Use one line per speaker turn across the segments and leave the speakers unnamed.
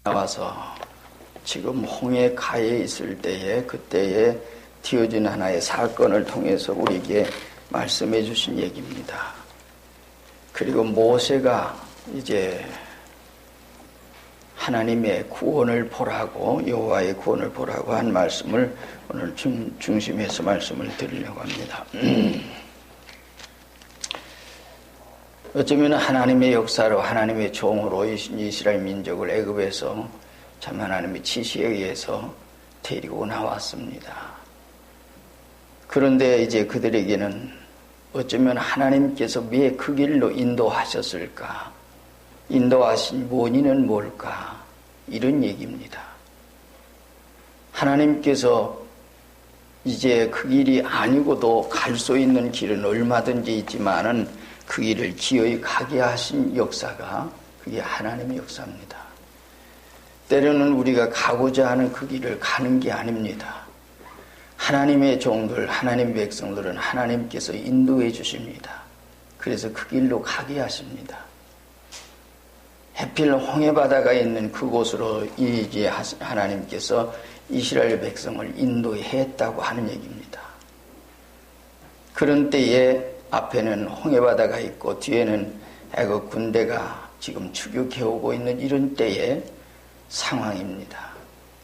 나와서 지금 홍해 가에 있을 때에 그때에 튀어진 하나의 사건을 통해서 우리에게 말씀해 주신 얘기입니다. 그리고 모세가 이제 하나님의 구원을 보라고, 여호와의 구원을 보라고 한 말씀을 오늘 중심에서 말씀을 드리려고 합니다. 어쩌면 하나님의 역사로, 하나님의 종으로 이스라엘 민족을 애굽에서 참 하나님의 지시에 의해서 데리고 나왔습니다. 그런데 이제 그들에게는 어쩌면 하나님께서 왜 그 길로 인도하셨을까? 인도하신 원인은 뭘까? 이런 얘기입니다. 하나님께서 이제 그 길이 아니고도 갈 수 있는 길은 얼마든지 있지만은 그 길을 기어이 가게 하신 역사가 그게 하나님의 역사입니다. 때로는 우리가 가고자 하는 그 길을 가는 게 아닙니다. 하나님의 종들, 하나님의 백성들은 하나님께서 인도해 주십니다. 그래서 그 길로 가게 하십니다. 해필 홍해바다가 있는 그곳으로 이제 하나님께서 이스라엘 백성을 인도했다고 하는 얘기입니다. 그런 때에 앞에는 홍해바다가 있고 뒤에는 애굽 군대가 지금 추격해오고 있는 이런 때의 상황입니다.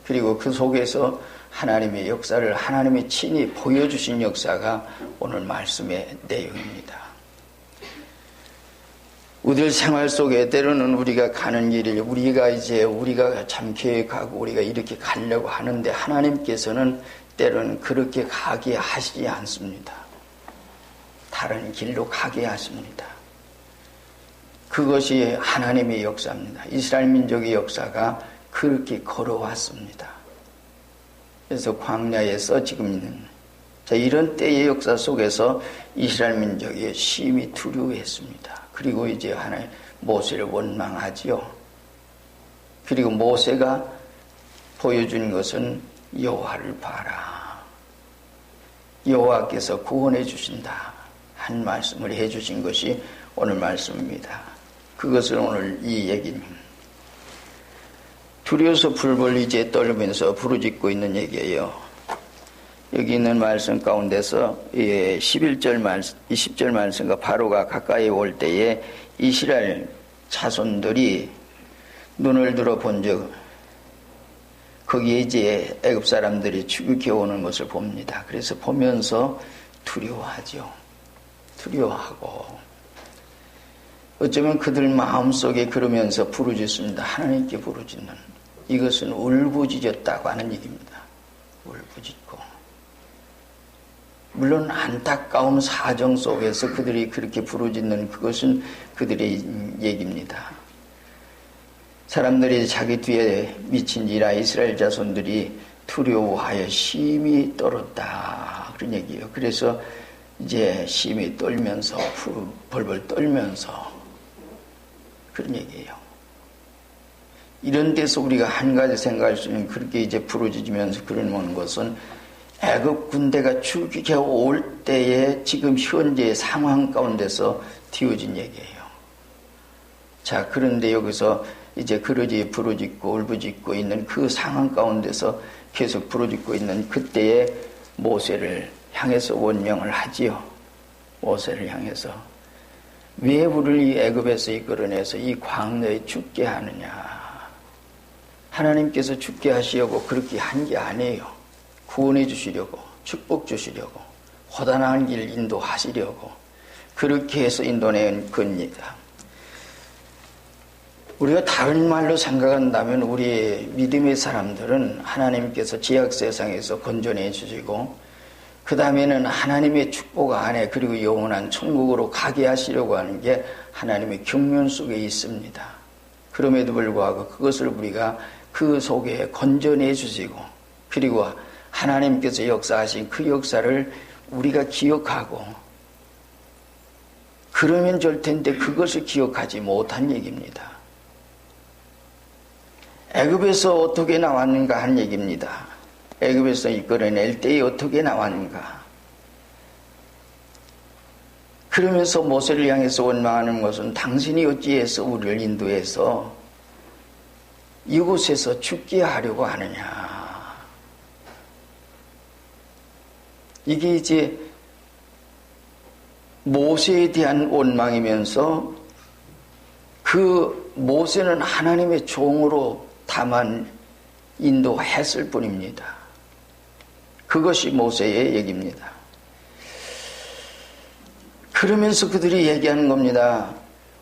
그리고 그 속에서 하나님의 역사를 하나님이 친히 보여주신 역사가 오늘 말씀의 내용입니다. 우리들 생활 속에 때로는 우리가 가는 길을 우리가 참 계획하고 우리가 이렇게 가려고 하는데 하나님께서는 때로는 그렇게 가게 하시지 않습니다. 다른 길로 가게 하십니다. 그것이 하나님의 역사입니다. 이스라엘 민족의 역사가 그렇게 걸어왔습니다. 그래서 광야에서 지금 이런 때의 역사 속에서 이스라엘 민족이 심히 두려워했습니다. 그리고 이제 하나님 모세를 원망하지요. 그리고 모세가 보여준 것은 여호와를 봐라. 여호와께서 구원해 주신다. 한 말씀을 해 주신 것이 오늘 말씀입니다. 그것을 오늘 이 얘기는 두려워서 불벌 이제 떨면서 부르짖고 있는 얘기예요. 여기 있는 말씀 가운데서 11절 말씀, 20절 말씀과 바로가 가까이 올 때에 이스라엘 자손들이 눈을 들어 본 적 거기에 이제 애굽 사람들이 추격해 오는 것을 봅니다. 그래서 보면서 두려워하죠. 두려워하고 어쩌면 그들 마음속에 그러면서 부르짖습니다. 하나님께 부르짖는 이것은 울부짖었다고 하는 얘기입니다. 울부짖고 물론 안타까운 사정 속에서 그들이 그렇게 부르짖는 그것은 그들의 얘기입니다. 사람들이 자기 뒤에 미친지라 이스라엘 자손들이 두려워하여 심히 떨었다 그런 얘기예요. 그래서 이제 심히 떨면서 벌벌 떨면서 그런 얘기예요. 이런 데서 우리가 한 가지 생각할 수 있는 그렇게 이제 부르짖으면서 그러는 것은 애굽 군대가 추격해 올 때에 지금 현재의 상황 가운데서 띄워진 얘기예요. 자, 그런데 여기서 이제 그러지 부르짖고 울부짖고 있는 그 상황 가운데서 계속 부르짖고 있는 그때에 모세를 향해서 원명을 하지요. 모세를 향해서 왜 우리를 이 애굽에서 이끌어내서 이 광야에 죽게 하느냐. 하나님께서 죽게 하시려고 그렇게 한 게 아니에요. 구원해 주시려고, 축복 주시려고, 허다한 길 인도하시려고 그렇게 해서 인도낸 겁니다. 우리가 다른 말로 생각한다면 우리 믿음의 사람들은 하나님께서 지약세상에서 건져내 주시고 그 다음에는 하나님의 축복 안에 그리고 영원한 천국으로 가게 하시려고 하는 게 하나님의 경륜 속에 있습니다. 그럼에도 불구하고 그것을 우리가 그 속에 건져내 주시고 그리고 하나님께서 역사하신 그 역사를 우리가 기억하고 그러면 될 텐데 그것을 기억하지 못한 얘기입니다. 애굽에서 어떻게 나왔는가 하는 얘기입니다. 애굽에서 이끌어낼 때에 어떻게 나왔는가. 그러면서 모세를 향해서 원망하는 것은 당신이 어찌해서 우리를 인도해서 이곳에서 죽게 하려고 하느냐. 이게 이제 모세에 대한 원망이면서 그 모세는 하나님의 종으로 다만 인도했을 뿐입니다. 그것이 모세의 얘기입니다. 그러면서 그들이 얘기하는 겁니다.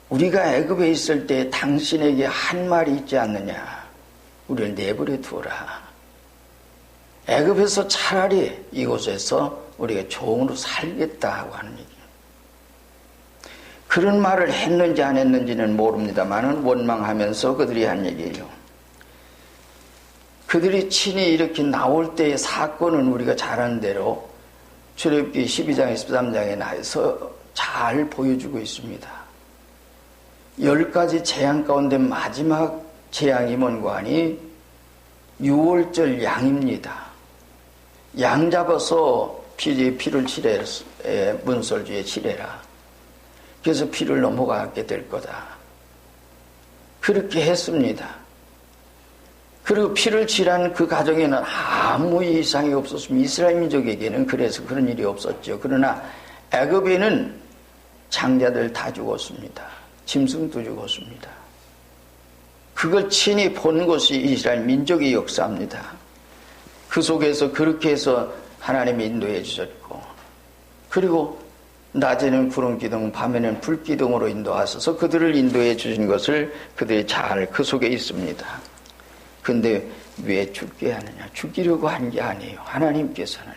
우리가 애굽에 있을 때 당신에게 한 말이 있지 않느냐. 우리를 내버려 두어라. 애굽에서 차라리 이곳에서 우리가 종으로 살겠다고 하는 얘기예요. 그런 말을 했는지 안 했는지는 모릅니다만 원망하면서 그들이 한 얘기예요. 그들이 친히 이렇게 나올 때의 사건은 우리가 잘 아는 대로 출애굽기 12장 13장에 나와서 잘 보여주고 있습니다. 10가지 재앙 가운데 마지막 재앙이 뭔가 하니 6월절 양입니다. 양 잡아서 피를 칠해, 문설주에 칠해라. 그래서 피를 넘어가게 될 거다. 그렇게 했습니다. 그리고 피를 칠한 그 가정에는 아무 이상이 없었습니다. 이스라엘 민족에게는 그래서 그런 일이 없었죠. 그러나 애굽에는 장자들 다 죽었습니다. 짐승도 죽었습니다. 그걸 친히 본 것이 이스라엘 민족의 역사입니다. 그 속에서 그렇게 해서 하나님이 인도해 주셨고, 그리고 낮에는 구름기둥, 밤에는 불기둥으로 인도하셔서 그들을 인도해 주신 것을 그들이 잘 그 속에 있습니다. 근데 왜 죽게 하느냐? 죽이려고 한 게 아니에요. 하나님께서는.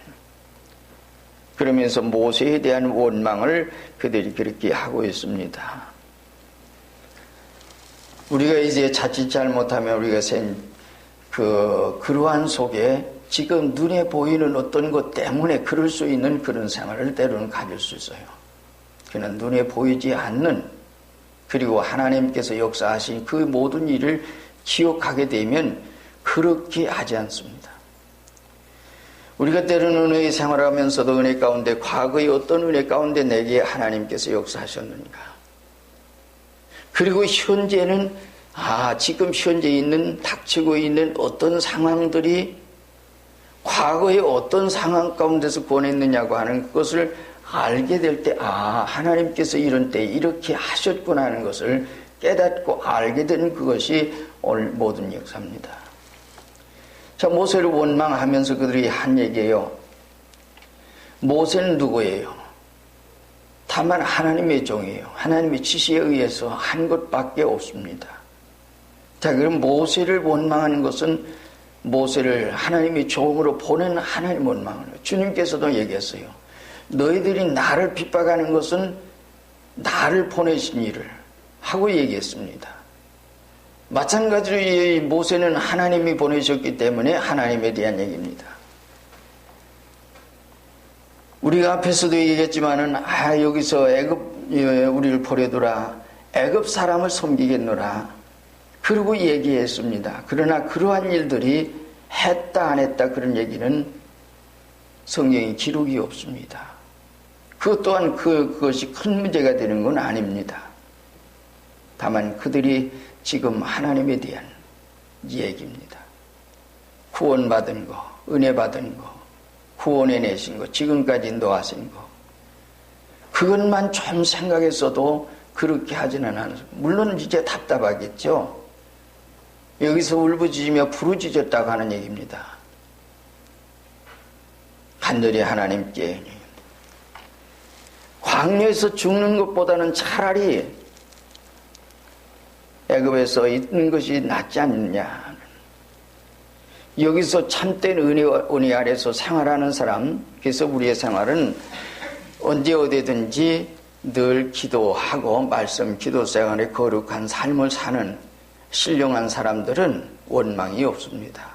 그러면서 모세에 대한 원망을 그들이 그렇게 하고 있습니다. 우리가 이제 자칫 잘못하면 우리가 그러한 속에 지금 눈에 보이는 어떤 것 때문에 그럴 수 있는 그런 생활을 때로는 가질 수 있어요. 그는 눈에 보이지 않는, 그리고 하나님께서 역사하신 그 모든 일을 기억하게 되면 그렇게 하지 않습니다. 우리가 때로는 은혜의 생활을 하면서도 은혜 가운데 과거의 어떤 은혜 가운데 내게 하나님께서 역사하셨는가, 그리고 현재는 지금 현재 있는 닥치고 있는 어떤 상황들이 과거의 어떤 상황 가운데서 보냈느냐고 하는 것을 알게 될 때 하나님께서 이런 때 이렇게 하셨구나 하는 것을 깨닫고 알게 되는 그것이 오늘 모든 역사입니다. 자, 모세를 원망하면서 그들이 한 얘기예요. 모세는 누구예요? 다만 하나님의 종이에요. 하나님의 지시에 의해서 한 것밖에 없습니다. 자, 그럼 모세를 원망하는 것은 모세를 하나님의 종으로 보낸 하나님 원망을 해요. 주님께서도 얘기했어요. 너희들이 나를 핍박하는 것은 나를 보내신 일을 하고 얘기했습니다. 마찬가지로 이 모세는 하나님이 보내셨기 때문에 하나님에 대한 얘기입니다. 우리가 앞에서도 얘기했지만은 여기서 애굽 우리를 버려두라, 애굽 사람을 섬기겠노라, 그리고 얘기했습니다. 그러나 그러한 일들이 했다 안 했다 그런 얘기는 성경에 기록이 없습니다. 그것 또한 그것이 큰 문제가 되는 건 아닙니다. 다만 그들이 지금 하나님에 대한 얘기입니다. 구원받은 거, 은혜 받은 거, 구원해 내신 거, 지금까지 인도하신 거, 그것만 좀 생각했어도 그렇게 하지는 않아요. 물론 이제 답답하겠죠. 여기서 울부짖으며 부르짖었다고 하는 얘기입니다. 간절히 하나님께 광야에서 죽는 것보다는 차라리 애굽에서 있는 것이 낫지 않느냐. 여기서 참된 은혜 아래서 생활하는 사람, 그래서 우리의 생활은 언제 어디든지 늘 기도하고 말씀 기도 생활에 거룩한 삶을 사는 신령한 사람들은 원망이 없습니다.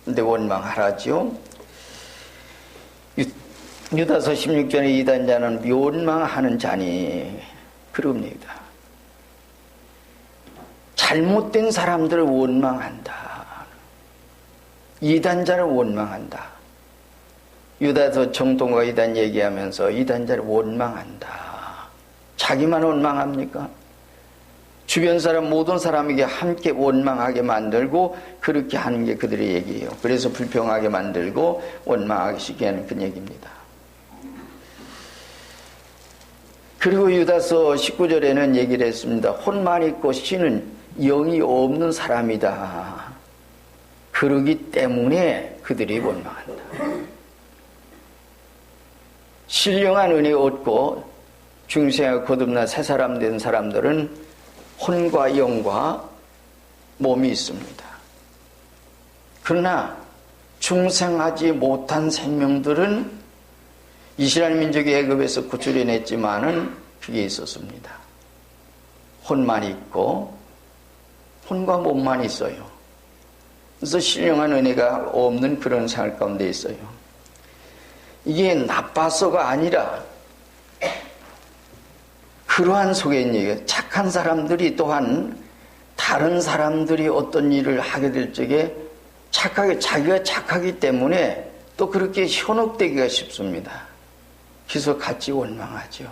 근데 원망하라지요. 유다서 16절에 이단자는 원망하는 자니 그럽니다. 잘못된 사람들을 원망한다. 이단자를 원망한다. 유다서 정통과 이단 얘기하면서 이단자를 원망한다. 자기만 원망합니까? 주변 사람 모든 사람에게 함께 원망하게 만들고 그렇게 하는 게 그들의 얘기예요. 그래서 불평하게 만들고 원망하게 시게 하는 그 얘기입니다. 그리고 유다서 19절에는 얘기를 했습니다. 혼만 있고 씨는 영이 없는 사람이다. 그러기 때문에 그들이 원망한다. 신령한 은혜 얻고 중생에 거듭나 새 사람 된 사람들은 혼과 영과 몸이 있습니다. 그러나 중생하지 못한 생명들은 이스라엘 민족이 애굽에서 구출해냈지만은 그게 있었습니다. 혼만 있고 혼과 몸만 있어요. 그래서 신령한 은혜가 없는 그런 생활 가운데 있어요. 이게 나빠서가 아니라 그러한 속에 있는 얘기예요. 착한 사람들이 또한 다른 사람들이 어떤 일을 하게 될 적에 자기가 착하기 때문에 또 그렇게 현혹되기가 쉽습니다. 그래서 같이 원망하죠.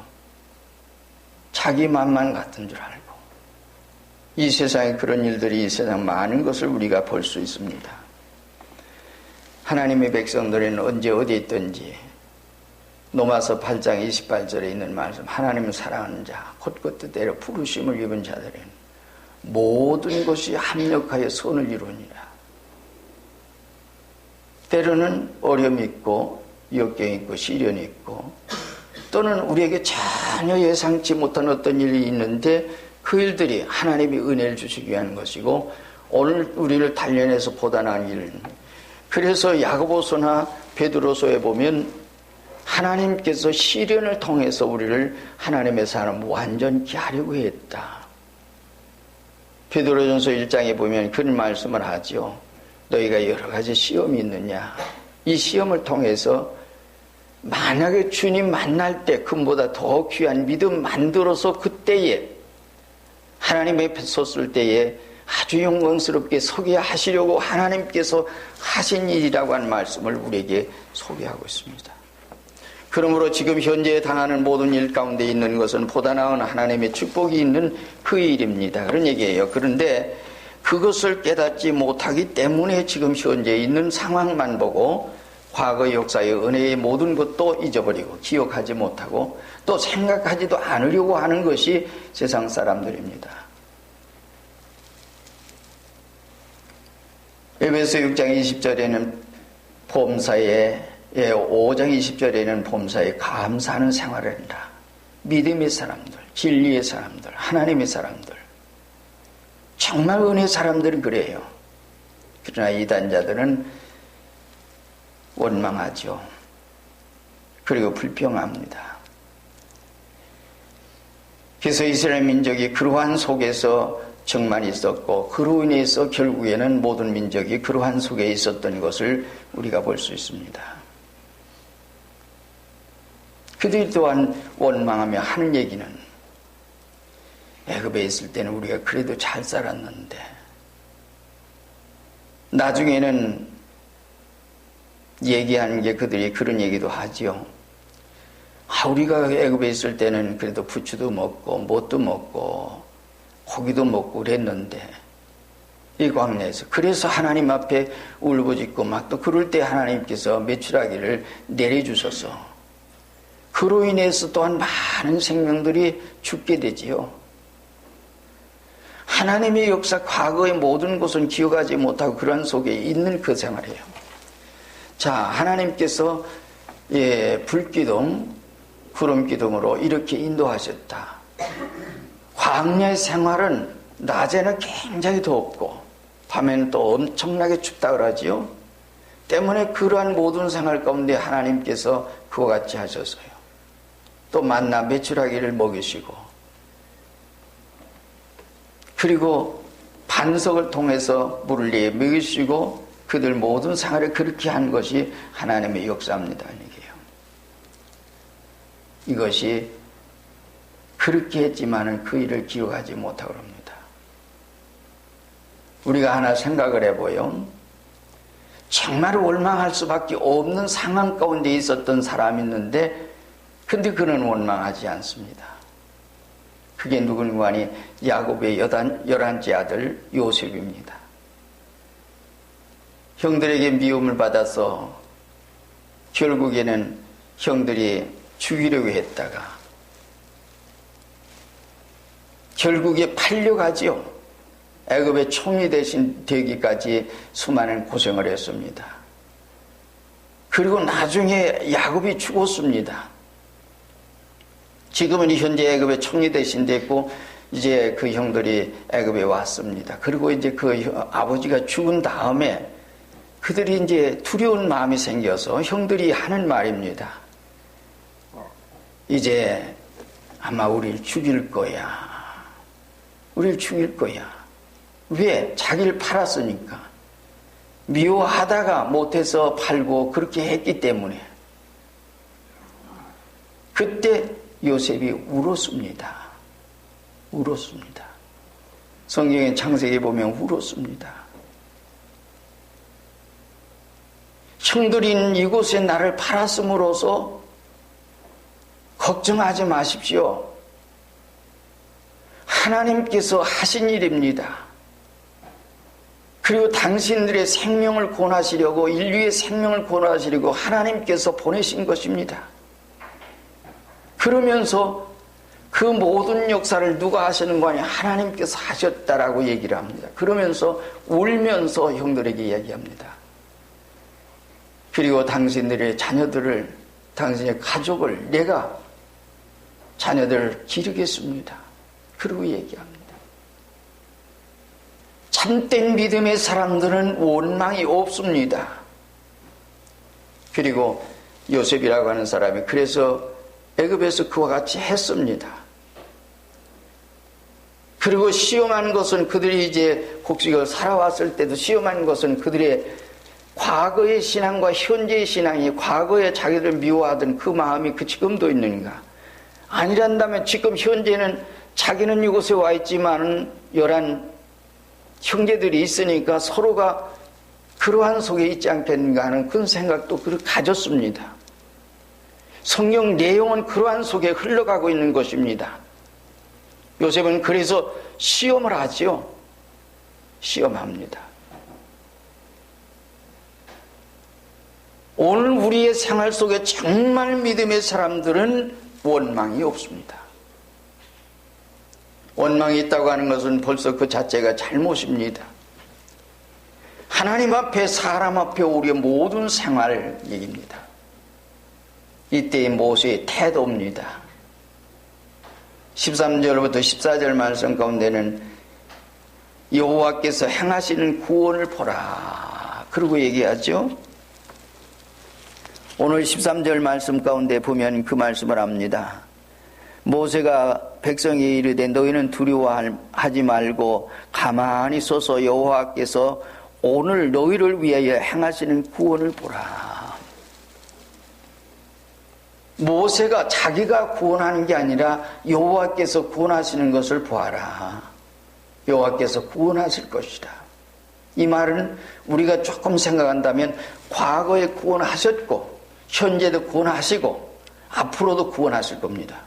자기 맘만 같은 줄 알고. 이 세상에 그런 일들이 이 세상 많은 것을 우리가 볼 수 있습니다. 하나님의 백성들은 언제 어디 있든지 로마서 8장 28절에 있는 말씀, 하나님을 사랑하는 자, 곧 그 뜻대로 부르심을 입은 자들은 모든 것이 합력하여 선을 이루니라. 때로는 어려움이 있고 역경이 있고 시련이 있고 또는 우리에게 전혀 예상치 못한 어떤 일이 있는데 그 일들이 하나님이 은혜를 주시기 위한 것이고 오늘 우리를 단련해서 보단한 일. 그래서 야고보서나 베드로서에 보면 하나님께서 시련을 통해서 우리를 하나님의 사람 완전히 하려고 했다. 베드로전서 1장에 보면 그런 말씀을 하죠. 너희가 여러 가지 시험이 있느냐. 이 시험을 통해서 만약에 주님 만날 때 금보다 더 귀한 믿음 만들어서 그때에 하나님 앞에 섰을 때에 아주 영광스럽게 서게 하시려고 하나님께서 하신 일이라고 하는 말씀을 우리에게 소개하고 있습니다. 그러므로 지금 현재 당하는 모든 일 가운데 있는 것은 보다 나은 하나님의 축복이 있는 그 일입니다. 그런 얘기예요. 그런데 그것을 깨닫지 못하기 때문에 지금 현재 있는 상황만 보고 과거 역사의 은혜의 모든 것도 잊어버리고 기억하지 못하고 또 생각하지도 않으려고 하는 것이 세상 사람들입니다. 에베소 6장 20절에는 범사에 5장 20절에는 범사에 감사하는 생활을 한다. 믿음의 사람들, 진리의 사람들, 하나님의 사람들, 정말 은혜의 사람들은 그래요. 그러나 이단자들은 원망하죠. 그리고 불평합니다. 그래서 이스라엘 민족이 그러한 속에서 정만 있었고 그로 인해서 결국에는 모든 민족이 그러한 속에 있었던 것을 우리가 볼 수 있습니다. 그들이 또한 원망하며 하는 얘기는 애굽에 있을 때는 우리가 그래도 잘 살았는데 나중에는 얘기하는 게 그들이 그런 얘기도 하지요. 우리가 애굽에 있을 때는 그래도 부추도 먹고 뭣도 먹고 고기도 먹고 그랬는데 이 광야에서 그래서 하나님 앞에 울부짖고 막 또 그럴 때 하나님께서 메추라기를 내려주셔서 그로 인해서 또한 많은 생명들이 죽게 되지요. 하나님의 역사 과거의 모든 것은 기억하지 못하고 그런 속에 있는 그 생활이에요. 자, 하나님께서 불기둥, 구름기둥으로 이렇게 인도하셨다. 광야의 생활은 낮에는 굉장히 덥고 밤에는 또 엄청나게 춥다 그러지요. 때문에 그러한 모든 생활 가운데 하나님께서 그와 같이 하셨어요. 또 만나 메추라기를 먹이시고 그리고 반석을 통해서 물을 내어 먹이시고 그들 모든 생활을 그렇게 한 것이 하나님의 역사입니다. 이것이 그렇게 했지만은 그 일을 기억하지 못하고 합니다. 우리가 하나 생각을 해보요. 정말 원망할 수밖에 없는 상황 가운데 있었던 사람이 있는데 근데 그는 원망하지 않습니다. 그게 누구인가 하니 야곱의 11째 아들 요셉입니다. 형들에게 미움을 받아서 결국에는 형들이 죽이려고 했다가 결국에 팔려가지요. 애굽의 총리 대신 되기까지 수많은 고생을 했습니다. 그리고 나중에 야곱이 죽었습니다. 지금은 현재 애굽의 총리 대신 됐고 이제 그 형들이 애굽에 왔습니다. 그리고 이제 그 아버지가 죽은 다음에 그들이 이제 두려운 마음이 생겨서 형들이 하는 말입니다. 이제 아마 우리를 죽일 거야. 우리를 죽일 거야. 왜? 자기를 팔았으니까. 미워하다가 못해서 팔고 그렇게 했기 때문에. 그때 요셉이 울었습니다. 울었습니다. 성경의 창세기에 보면 울었습니다. 형들이 있는 이곳에 나를 팔았음으로써 걱정하지 마십시오. 하나님께서 하신 일입니다. 그리고 당신들의 생명을 구원하시려고 인류의 생명을 구원하시려고 하나님께서 보내신 것입니다. 그러면서 그 모든 역사를 누가 하시는 거 아니에요? 하나님께서 하셨다라고 얘기를 합니다. 그러면서 울면서 형들에게 이야기합니다. 그리고 당신들의 자녀들을, 당신의 가족을 내가 자녀들을 기르겠습니다. 그리고 얘기합니다. 참된 믿음의 사람들은 원망이 없습니다. 그리고 요셉이라고 하는 사람이 그래서 애굽에서 그와 같이 했습니다. 그리고 시험한 것은 그들이 이제 곡식을 살아왔을 때도 시험한 것은 그들의 과거의 신앙과 현재의 신앙이 과거에 자기를 미워하던 그 마음이 그 지금도 있는가? 아니란다면 지금 현재는 자기는 이곳에 와 있지만은 11 형제들이 있으니까 서로가 그러한 속에 있지 않겠는가 하는 그런 생각도 가졌습니다. 성경 내용은 그러한 속에 흘러가고 있는 것입니다. 요셉은 그래서 시험을 하지요. 시험합니다. 오늘 우리의 생활 속에 정말 믿음의 사람들은 원망이 없습니다. 원망이 있다고 하는 것은 벌써 그 자체가 잘못입니다. 하나님 앞에 사람 앞에 우리의 모든 생활 얘기입니다. 이때의 모세의 태도입니다. 13절부터 14절 말씀 가운데는 여호와께서 행하시는 구원을 보라. 그러고 얘기하죠. 오늘 13절 말씀 가운데 보면 그 말씀을 합니다. 모세가 백성이 이르되 너희는 두려워하지 말고 가만히 서서 여호와께서 오늘 너희를 위하여 행하시는 구원을 보라. 모세가 자기가 구원하는 게 아니라 여호와께서 구원하시는 것을 보아라. 여호와께서 구원하실 것이다. 이 말은 우리가 조금 생각한다면 과거에 구원하셨고 현재도 구원하시고 앞으로도 구원하실 겁니다.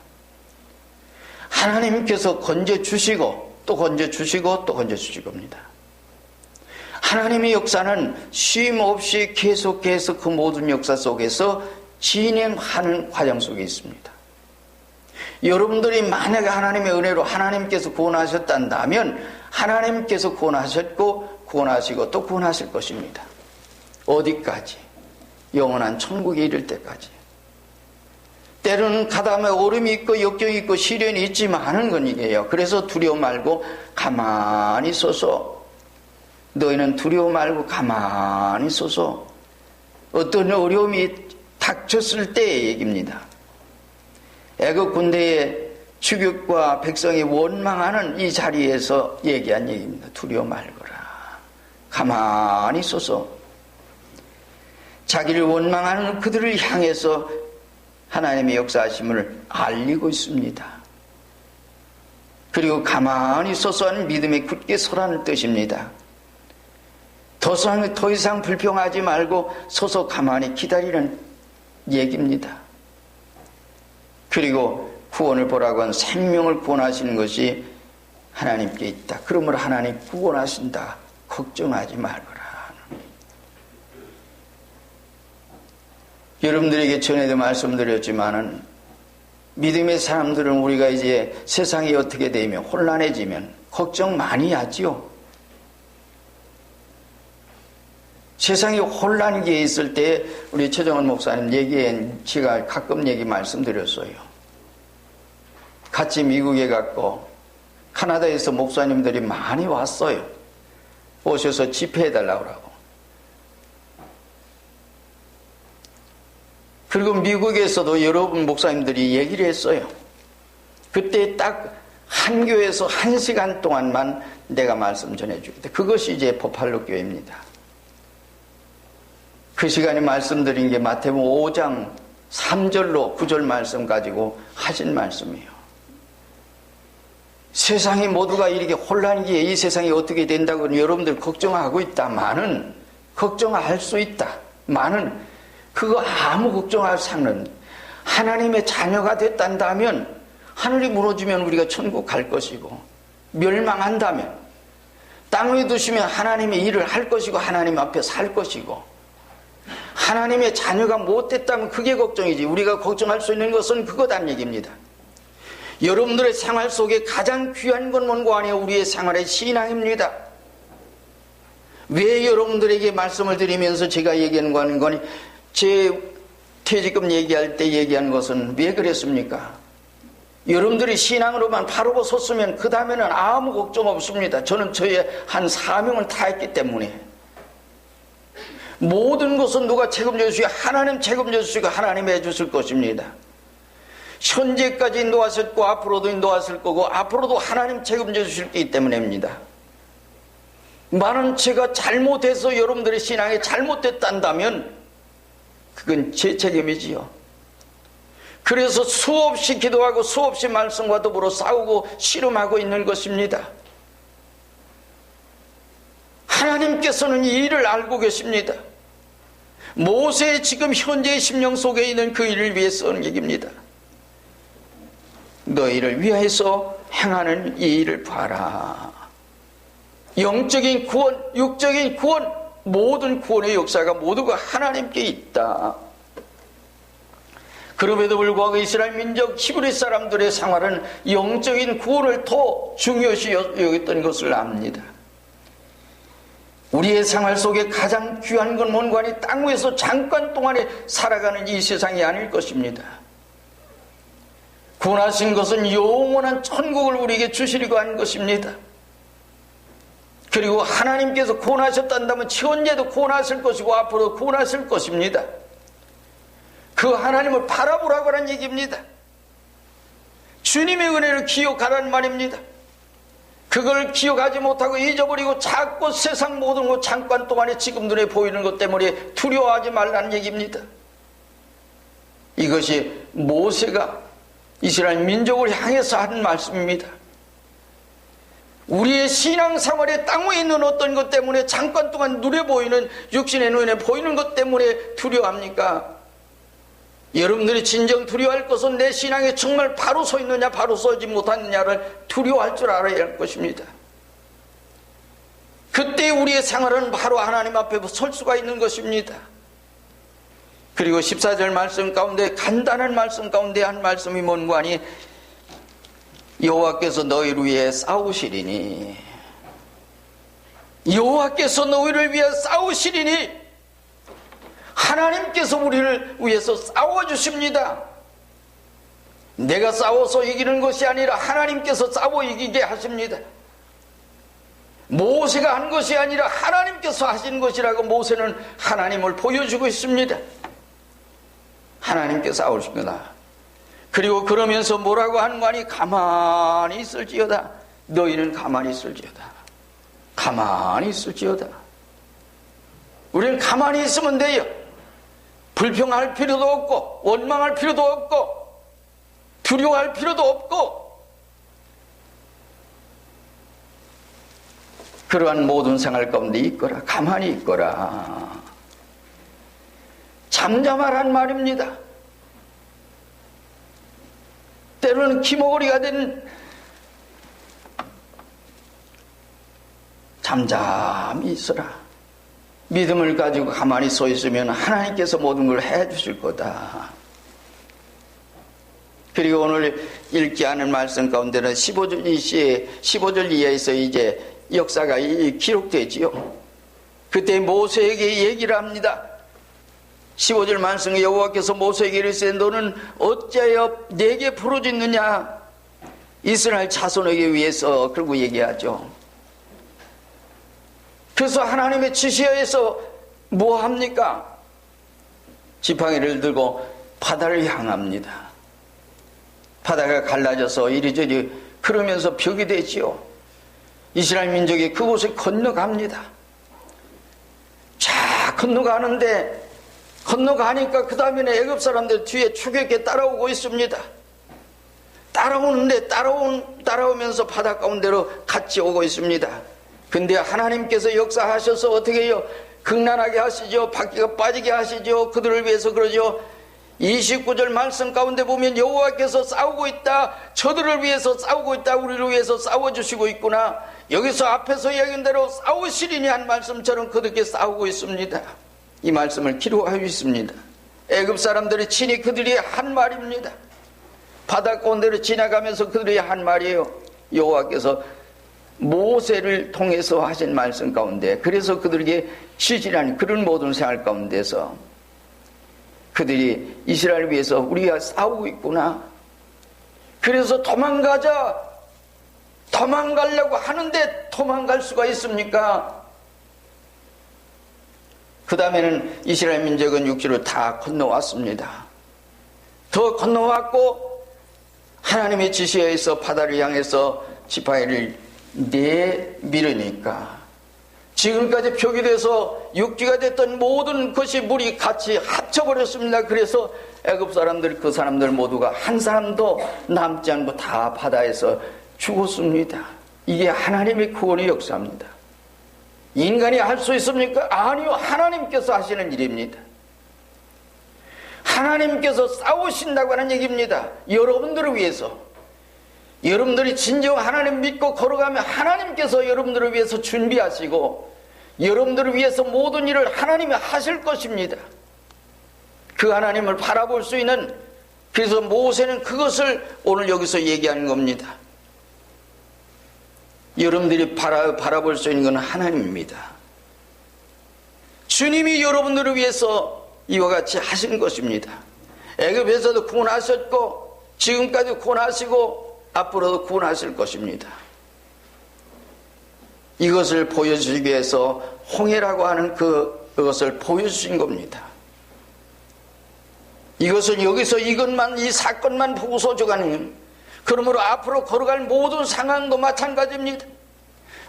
하나님께서 건져주시고 또 건져주시고 또 건져주실 겁니다. 하나님의 역사는 쉼 없이 계속해서 그 모든 역사 속에서 진행하는 과정 속에 있습니다. 여러분들이 만약에 하나님의 은혜로 하나님께서 구원하셨다면 하나님께서 구원하셨고 구원하시고 또 구원하실 것입니다. 어디까지? 영원한 천국에 이를 때까지. 때로는 가담에 오름이 있고 역경이 있고 시련이 있지만은 건 이게요. 그래서 두려워 말고 가만히 서서 너희는 두려워 말고 가만히 서서 어떤 어려움이 닥쳤을 때의 얘기입니다. 애굽 군대의 추격과 백성이 원망하는 이 자리에서 얘기한 얘기입니다. 두려워 말거라. 가만히 서서 자기를 원망하는 그들을 향해서 하나님의 역사하심을 알리고 있습니다. 그리고 가만히 서서 하는 믿음에 굳게 서라는 뜻입니다. 더 이상 불평하지 말고 서서 가만히 기다리는 얘기입니다. 그리고 구원을 보라고 한 생명을 구원하시는 것이 하나님께 있다. 그러므로 하나님 구원하신다. 걱정하지 말거라. 여러분들에게 전에도 말씀드렸지만은 믿음의 사람들은 우리가 이제 세상이 어떻게 되면 혼란해지면 걱정 많이 하지요. 세상이 혼란기에 있을 때 우리 최정원 목사님 얘기에 제가 가끔 얘기 말씀드렸어요. 같이 미국에 갔고 카나다에서 목사님들이 많이 왔어요. 오셔서 집회해달라고 하고. 그리고 미국에서도 여러분 목사님들이 얘기를 했어요. 그때 딱 한 교회에서 1시간 동안만 내가 말씀 전해주겠다. 그것이 이제 포팔로 교회입니다. 그 시간에 말씀드린 게 마태복음 5장 3절로 9절 말씀 가지고 하신 말씀이에요. 세상이 모두가 이렇게 혼란기에 이 세상이 어떻게 된다고 여러분들 걱정하고 있다마는 걱정할 수 있다마는 그거 아무 걱정할 상은 하나님의 자녀가 됐단다면 하늘이 무너지면 우리가 천국 갈 것이고 멸망한다면 땅 위에 두시면 하나님의 일을 할 것이고 하나님 앞에 살 것이고 하나님의 자녀가 못됐다면 그게 걱정이지. 우리가 걱정할 수 있는 것은 그거란 얘기입니다. 여러분들의 생활 속에 가장 귀한 건 뭔고 아니에요? 우리의 생활의 신앙입니다. 왜 여러분들에게 말씀을 드리면서 제가 얘기하는 거니 제 퇴직금 얘기할 때 얘기한 것은 왜 그랬습니까? 여러분들이 신앙으로만 바로 섰으면 그 다음에는 아무 걱정 없습니다. 저는 저의 한 사명을 다했기 때문에 모든 것은 누가 책임져 주시고 하나님 책임져 주시고 하나님 해주실 것입니다. 현재까지 인도하셨고 앞으로도 인도하실 거고 앞으로도 하나님 책임져 주실 게 때문입니다. 많은 제가 잘못해서 여러분들의 신앙이 잘못됐단다면 그건 제 책임이지요. 그래서 수없이 기도하고 수없이 말씀과 더불어 싸우고 씨름하고 있는 것입니다. 하나님께서는 이 일을 알고 계십니다. 모세의 지금 현재의 심령 속에 있는 그 일을 위해서 하는 얘기입니다. 너희를 위해서 행하는 이 일을 봐라. 영적인 구원, 육적인 구원, 모든 구원의 역사가 모두가 하나님께 있다. 그럼에도 불구하고 이스라엘 민족 히브리 사람들의 생활은 영적인 구원을 더 중요시 여겼던 것을 압니다. 우리의 생활 속에 가장 귀한 건 뭔가 하니 땅 위에서 잠깐 동안에 살아가는 이 세상이 아닐 것입니다. 구원하신 것은 영원한 천국을 우리에게 주시려고 하는 것입니다. 그리고 하나님께서 구원하셨단다면 현재도 구원하실 것이고 앞으로도 구원하실 것입니다. 그 하나님을 바라보라고 하는 얘기입니다. 주님의 은혜를 기억하라는 말입니다. 그걸 기억하지 못하고 잊어버리고 자꾸 세상 모든 것 잠깐 동안에 지금 눈에 보이는 것 때문에 두려워하지 말라는 얘기입니다. 이것이 모세가 이스라엘 민족을 향해서 하는 말씀입니다. 우리의 신앙생활에 땅 위에 있는 어떤 것 때문에 잠깐 동안 눈에 보이는 육신의 눈에 보이는 것 때문에 두려워합니까? 여러분들이 진정 두려워할 것은 내 신앙에 정말 바로 서 있느냐 바로 서지 못하느냐를 두려워할 줄 알아야 할 것입니다. 그때 우리의 생활은 바로 하나님 앞에 설 수가 있는 것입니다. 그리고 14절 말씀 가운데 간단한 말씀 가운데 한 말씀이 뭔가 하니 여호와께서 너희를 위해 싸우시리니 여호와께서 너희를 위해 싸우시리니 하나님께서 우리를 위해서 싸워주십니다. 내가 싸워서 이기는 것이 아니라 하나님께서 싸워 이기게 하십니다. 모세가 한 것이 아니라 하나님께서 하신 것이라고 모세는 하나님을 보여주고 있습니다. 하나님께서 싸우실 거다. 그리고 그러면서 뭐라고 하는 거 아니? 가만히 있을지어다. 너희는 가만히 있을지어다. 가만히 있을지어다. 우리는 가만히 있으면 돼요. 불평할 필요도 없고 원망할 필요도 없고 두려워할 필요도 없고 그러한 모든 생활 가운데 있거라. 가만히 있거라. 잠잠하란 말입니다. 때로는 기모거리가 된 잠잠히 있어라. 믿음을 가지고 가만히 서 있으면 하나님께서 모든 걸 해주실 거다. 그리고 오늘 읽지 않은 말씀 가운데는 15절 이하에서 이제 역사가 기록되지요. 그때 모세에게 얘기를 합니다. 15절 말씀에 여호와께서 모세에게 이르시되 너는 어찌하여 내게 부르짖느냐. 이스라엘 자손에게 위해서 그러고 얘기하죠. 그래서 하나님의 지시하에서 뭐 합니까? 지팡이를 들고 바다를 향합니다. 바다가 갈라져서 이리저리 그러면서 벽이 되지요. 이스라엘 민족이 그곳을 건너갑니다. 자, 건너가니까 그 다음에는 애굽 사람들 뒤에 추격해 따라오고 있습니다. 따라오는데 따라오면서 바다 가운데로 같이 오고 있습니다. 근데 하나님께서 역사하셔서 어떻게 해요? 극난하게 하시죠. 바퀴가 빠지게 하시죠. 그들을 위해서 그러죠. 29절 말씀 가운데 보면 여호와께서 싸우고 있다. 저들을 위해서 싸우고 있다. 우리를 위해서 싸워주시고 있구나. 여기서 앞에서 이야기한 대로 싸우시리니 한 말씀처럼 그들께 싸우고 있습니다. 이 말씀을 기록하고 있습니다. 애굽 사람들이 친히 그들이 한 말입니다. 바다 가운데로 지나가면서 그들이 한 말이에요. 여호와께서 모세를 통해서 하신 말씀 가운데, 그래서 그들에게 시질한 그런 모든 생활 가운데서 그들이 이스라엘을 위해서 우리가 싸우고 있구나. 그래서 도망가려고 하는데 도망갈 수가 있습니까? 그 다음에는 이스라엘 민족은 육지로 다 건너왔습니다. 더 건너왔고 하나님의 지시에 의해서 바다를 향해서 지팡이를 내밀으니까 지금까지 벽이 돼서 육지가 됐던 모든 것이 물이 같이 합쳐버렸습니다. 그래서 애굽 사람들, 그 사람들 모두가 한 사람도 남지 않고 다 바다에서 죽었습니다. 이게 하나님의 구원의 역사입니다. 인간이 할 수 있습니까? 아니요. 하나님께서 하시는 일입니다. 하나님께서 싸우신다고 하는 얘기입니다. 여러분들을 위해서. 여러분들이 진정 하나님 믿고 걸어가면 하나님께서 여러분들을 위해서 준비하시고 여러분들을 위해서 모든 일을 하나님이 하실 것입니다. 그 하나님을 바라볼 수 있는, 그래서 모세는 그것을 오늘 여기서 얘기하는 겁니다. 여러분들이 바라볼 수 있는 건 하나님입니다. 주님이 여러분들을 위해서 이와 같이 하신 것입니다. 애굽에서도 구원하셨고 지금까지 구원하시고 앞으로도 구원하실 것입니다. 이것을 보여주기 위해서 홍해라고 하는 그것을 보여주신 겁니다. 이것은 여기서 이 사건만 보고서 주가님, 그러므로 앞으로 걸어갈 모든 상황도 마찬가지입니다.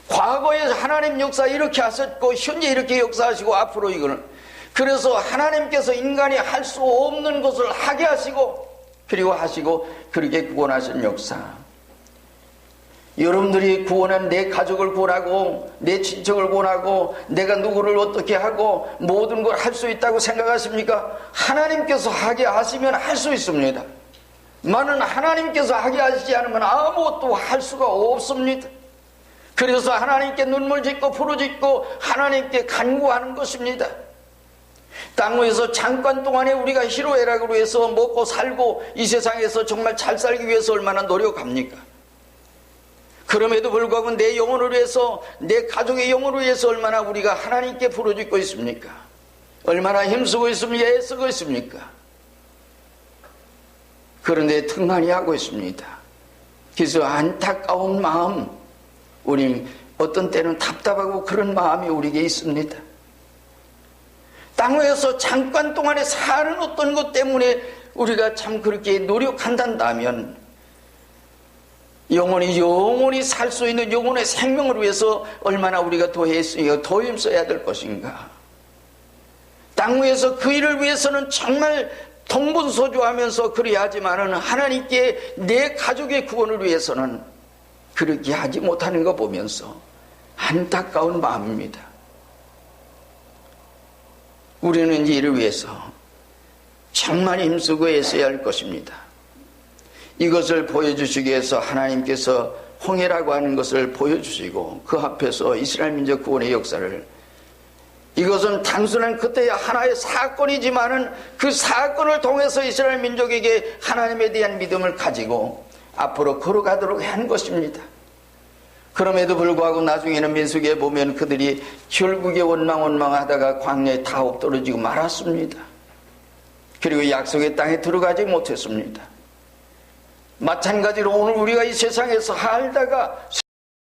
과거에 하나님 역사 이렇게 하셨고 현재 이렇게 역사하시고 앞으로 이거는, 그래서 하나님께서 인간이 할 수 없는 것을 하게 하시고 그리고 하시고 그렇게 구원하신 역사. 여러분들이 구원한 내 가족을 구원하고 내 친척을 구원하고 내가 누구를 어떻게 하고 모든 걸 할 수 있다고 생각하십니까? 하나님께서 하게 하시면 할 수 있습니다. 만은 하나님께서 하게 하시지 않으면 아무것도 할 수가 없습니다. 그래서 하나님께 눈물 짓고 부르짖고 하나님께 간구하는 것입니다. 땅 위에서 잠깐 동안에 우리가 희로애락으로 해서 먹고 살고 이 세상에서 정말 잘 살기 위해서 얼마나 노력합니까? 그럼에도 불구하고 내 영혼을 위해서, 내 가족의 영혼을 위해서 얼마나 우리가 하나님께 부르짖고 있습니까? 얼마나 힘쓰고 있습니까? 애쓰고 있습니까? 그런데 틈만이 하고 있습니다. 그래서 안타까운 마음, 우리 어떤 때는 답답하고 그런 마음이 우리에게 있습니다. 땅 위에서 잠깐 동안에 사는 어떤 것 때문에 우리가 참 그렇게 노력한다면 영원히 살 수 있는 영혼의 생명을 위해서 얼마나 우리가 더 힘써야 될 것인가. 땅 위에서 그 일을 위해서는 정말 동분서주하면서 그래야 하지만은 하나님께 내 가족의 구원을 위해서는 그렇게 하지 못하는 거 보면서 안타까운 마음입니다. 우리는 이를 위해서 정말 힘쓰고 애써야 할 것입니다. 이것을 보여주시기 위해서 하나님께서 홍해라고 하는 것을 보여주시고 그 앞에서 이스라엘 민족 구원의 역사를, 이것은 단순한 그때의 하나의 사건이지만은 그 사건을 통해서 이스라엘 민족에게 하나님에 대한 믿음을 가지고 앞으로 걸어가도록 한 것입니다. 그럼에도 불구하고 나중에는 민수기에 보면 그들이 결국에 원망하다가 광야에 다 엎드러지고 말았습니다. 그리고 약속의 땅에 들어가지 못했습니다. 마찬가지로 오늘 우리가 이 세상에서 살다가